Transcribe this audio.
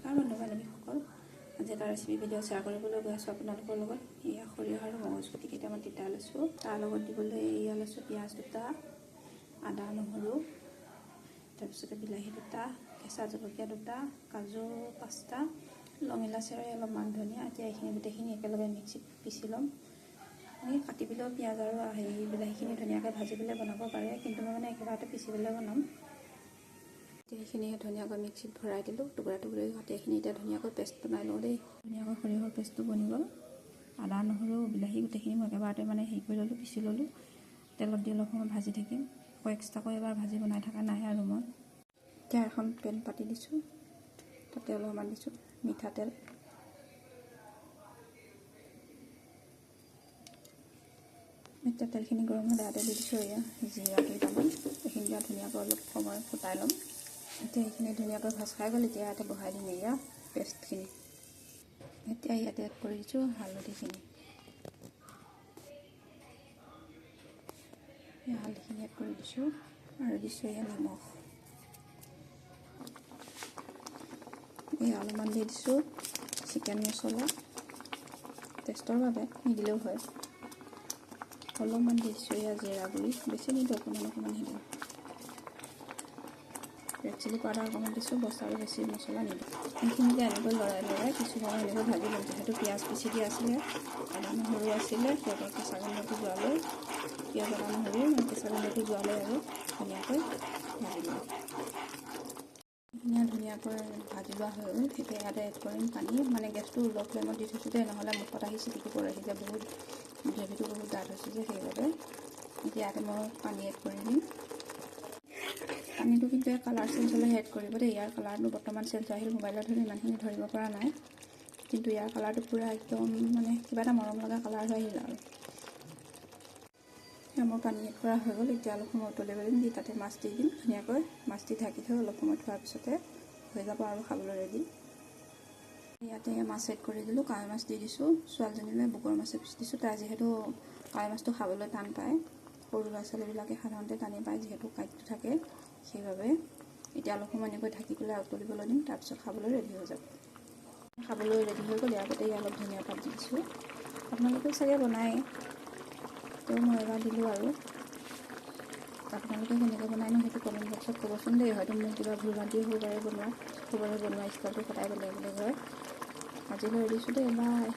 নমস্কাৰ বন্ধু বান্ধৱীসকল, আজি এটা ৰেচিপি ভিডিঅ' শ্বেয়াৰ কৰিবলৈ গৈ আছোঁ আপোনালোকৰ লগত। এয়া সৰিয়হ আৰু মগজগুটি কেইটামান তিতাই লৈছোঁ। তাৰ লগত দিবলৈ এয়া লৈছোঁ পিঁয়াজ দুটা, আদা নহৰু, তাৰপিছতে বিলাহী দুটা, কেঁচা জলকীয়া দুটা, কাজু 5টা, লং ইলাচি আৰু অলপ মান ধনিয়া। এতিয়া এইখিনি গোটেইখিনি একেলগে মিক্সিত পিচি ল'ম। আমি কাটি পেলাইও পিঁয়াজ আৰু বিলাহীখিনি ধুনীয়াকৈ ভাজি পেলাই বনাব পাৰে, কিন্তু মই মানে একেবাৰতে পিচি পেলাই বনাম। এইখিনি ধুনীয়াকৈ মিক্সিত ভৰাই দিলোঁ, টুকুৰা টুকুৰি কাটি। এইখিনি এতিয়া ধুনীয়াকৈ পেষ্ট বনাই লওঁ দেই। ধুনীয়াকৈ সৰিয়হৰ পেষ্টটো বনি গ'ল। আদা নহৰু বিলাহী গোটেইখিনি মই একেবাৰতে মানে হেৰি কৰি ল'লোঁ, পিচি ল'লোঁ। তেলত দি অলপ সময় ভাজি থাকিম। আকৌ এক্সট্ৰাকৈ এবাৰ ভাজি বনাই থকা নাই আৰু মই। এতিয়া এখন পেন পাতি দিছোঁ, তাতে অলপমান দিছোঁ মিঠাতেল। এতিয়া তেলখিনি গৰম হ'লে ইয়াতে দি দিছোঁ এয়া জিৰা কেইটামান। এইখিনি দিয়া ধুনীয়াকৈ অলপ সময় ফুটাই ল'ম। এতিয়া এইখিনি ধুনীয়াকৈ ভাজ খাই গ'ল। এতিয়া ইয়াতে বহাই দিম এয়া পেষ্টখিনি। এতিয়া ইয়াতে এড কৰি দিছোঁ হালধিখিনি। হালধিখিনি এড কৰি দিছোঁ আৰু দিছোঁ এয়া নিমখ। এয়া অলপমান দি দিছোঁ চিকেন মছলা, টেষ্টৰ বাবে নিদিলেও হয়। অলপমান দি দিছোঁ এয়া জিৰা গুড়ি, বেছি নিদিওঁ, অকণমান দিওঁ। ৰেড চিলি পাউডাৰ অকণমান দিছোঁ, বস্তা আৰু বেছি মছলা নিদিওঁ। এইখিনিতে এনেকৈ লৰাই কিছু সময় এনেকৈ ভাজি ল'ম। যিহেতু পিঁয়াজ পিচি দিয়া আছিলে, আদা নহৰু আছিলে, সিহঁতৰ কেঁচা গোন্ধটো যোৱালৈ, পিঁয়াজ আদা নহৰু কেঁচা গোন্ধটো যোৱালৈ আৰু ধুনীয়াকৈ ভাজি ল'ম। ধুনীয়াকৈ ভাজি লোৱা হৈ গ'ল। এতিয়া ইয়াতে এড কৰিম পানী। মানে গেছটো ল' ফ্লেমত দি থৈছোঁ যে, নহ'লে মুখত আহি চিটিকি পৰে। এতিয়া বহুত গ্ৰেভিটো বহুত ডাঠ হৈছে যে, সেইবাবে এতিয়া ইয়াতে মই পানী এড কৰি দিম। পানীটো কিন্তু কালাৰ চেঞ্জ হ'লে এড কৰিব দেই। ইয়াৰ কালাৰটো বৰ্তমান চেঞ্জ আহিল, মোবাইলত ধৰি ইমানখিনি ধৰিব পৰা নাই, কিন্তু ইয়াৰ কালাৰটো পূৰা একদম মানে কিবা এটা মৰম লগা কালাৰ হৈ আহিল আৰু। মোৰ পানী এড কৰা হৈ গ'ল। এতিয়া অলপ সময় উতলিব দিম, দি তাতে মাছ দি দিম ধুনীয়াকৈ। মাছ দি ঢাকি থৈ অলপ সময় থোৱাৰ পিছতে হৈ যাব আৰু খাবলৈ ৰেডি। ইয়াতে মাছ এড কৰি দিলোঁ, কাৱৈ মাছ দি দিছোঁ। ছোৱালীজনীলৈ বুকৰ মাছে পিচ দিছোঁ। তাই যিহেতু কাৱৈ মাছটো খাবলৈ টান পায়, সৰু ল'ৰা ছোৱালীবিলাকে সাধাৰণতে টানি পায় যিহেতু কাঁইটটো থাকে, সেইবাবে এতিয়া অলপ সময় এনেকৈ ঢাকি পেলাই উতলিবলৈ দিম। তাৰপিছত খাবলৈ ৰেডি হৈ যাব। খাবলৈ ৰেডি হৈ গ'ল। ইয়াৰ আগতে অলপ ধনিয়া পাত দি দিছোঁ। আপোনালোকেও চাগে বনায়, তেও মই এবাৰ দিলোঁ আৰু। আপোনালোকে কেনেকৈ বনাই ন, সেইটো কমেণ্ট বক্সত ক'বচোন দেই। হয়তো মোৰ কিবা ভুল ভ্ৰান্তি হ'ব পাৰে বনোৱা, চবৰে বনোৱা ষ্টাইলটো সদায় বেলেগ বেলেগ হয়। আজিলৈ এৰিছোঁ দেই, বাই।